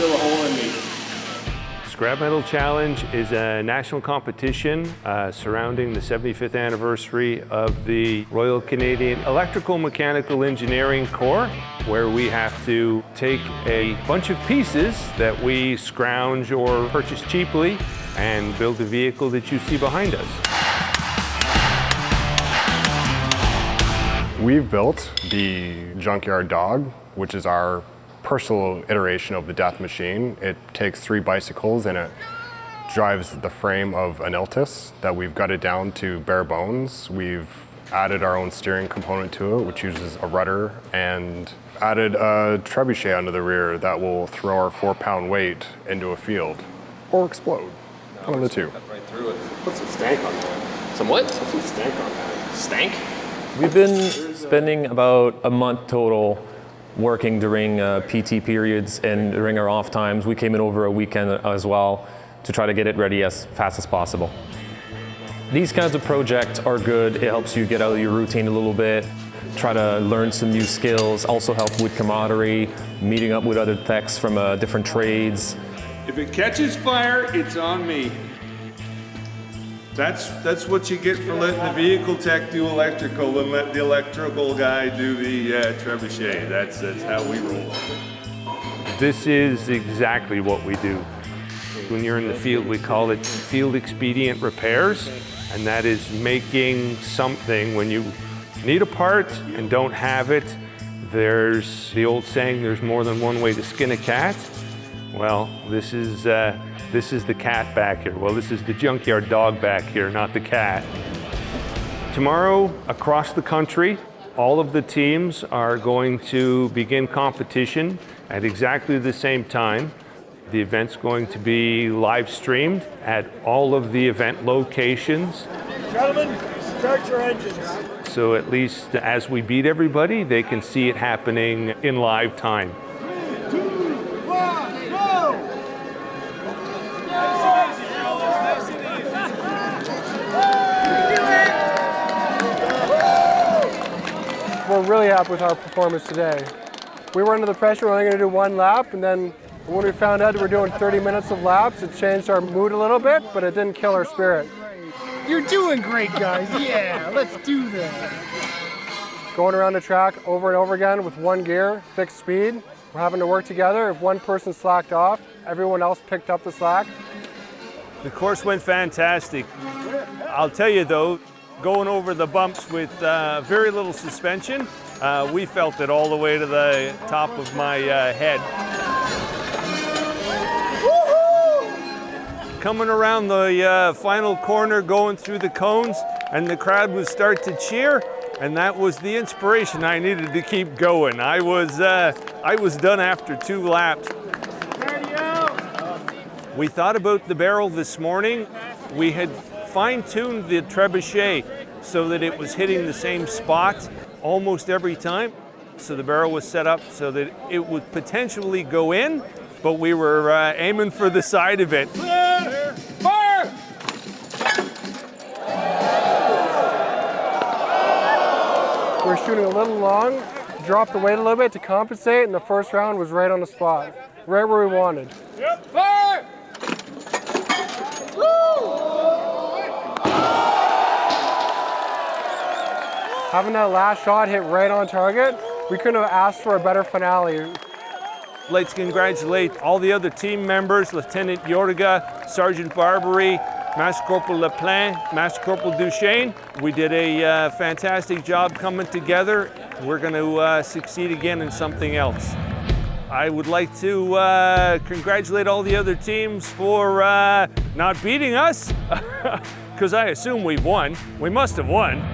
drill a hole in me. Scrap Metal Challenge is a national competition surrounding the 75th anniversary of the Royal Canadian Electrical Mechanical Engineering Corps, where we have to take a bunch of pieces that we scrounge or purchase cheaply and build the vehicle that you see behind us. We've built the Junkyard Dog, which is our personal iteration of the death machine. It takes 3 bicycles and it drives the frame of an Altus that we've gutted down to bare bones. We've added our own steering component to it, which uses a rudder, and added a trebuchet under the rear that will throw our 4-pound weight into a field or explode. One of the two. Right through it. Put some stank on that. Some what? Put some stank on that. Stank? We've been spending about a month total working during PT periods and during our off times. We came in over a weekend as well to try to get it ready as fast as possible. These kinds of projects are good. It helps you get out of your routine a little bit, try to learn some new skills, also help with camaraderie, meeting up with other techs from different trades. If it catches fire, it's on me. That's what you get for letting the vehicle tech do electrical and let the electrical guy do the trebuchet. That's how we roll. This is exactly what we do. When you're in the field, we call it field expedient repairs, and that is making something when you need a part and don't have it. There's the old saying, there's more than one way to skin a cat. Well, this is the cat back here. Well, this is the Junkyard Dog back here, not the cat. Tomorrow, across the country, all of the teams are going to begin competition at exactly the same time. The event's going to be live streamed at all of the event locations. Gentlemen, start your engines. So at least as we beat everybody, they can see it happening in live time. 3, 2, 1, go! We're really happy with our performance today. We were under the pressure, we're only going to do 1 lap, and then when we found out that we're doing 30 minutes of laps, it changed our mood a little bit, but it didn't kill our spirit. You're doing great, guys. Yeah, let's do this. Going around the track over and over again with 1 gear, fixed speed. We're having to work together. If one person slacked off, everyone else picked up the slack. The course went fantastic. I'll tell you though, going over the bumps with very little suspension, we felt it all the way to the top of my head. Coming around the final corner, going through the cones, and the crowd would start to cheer, and that was the inspiration I needed to keep going. I was done after 2 laps. We thought about the barrel this morning. We had fine-tuned the trebuchet so that it was hitting the same spot almost every time. So the barrel was set up so that it would potentially go in, but we were aiming for the side of it. Fire! We're shooting a little long, dropped the weight a little bit to compensate, and the first round was right on the spot, right where we wanted. Yep. Fire! Having that last shot hit right on target, we couldn't have asked for a better finale. I'd like to congratulate all the other team members, Lieutenant Yorga, Sergeant Barbary, Master Corporal Leplain, Master Corporal Duchesne. We did a fantastic job coming together. We're going to succeed again in something else. I would like to congratulate all the other teams for not beating us, because I assume we've won. We must have won.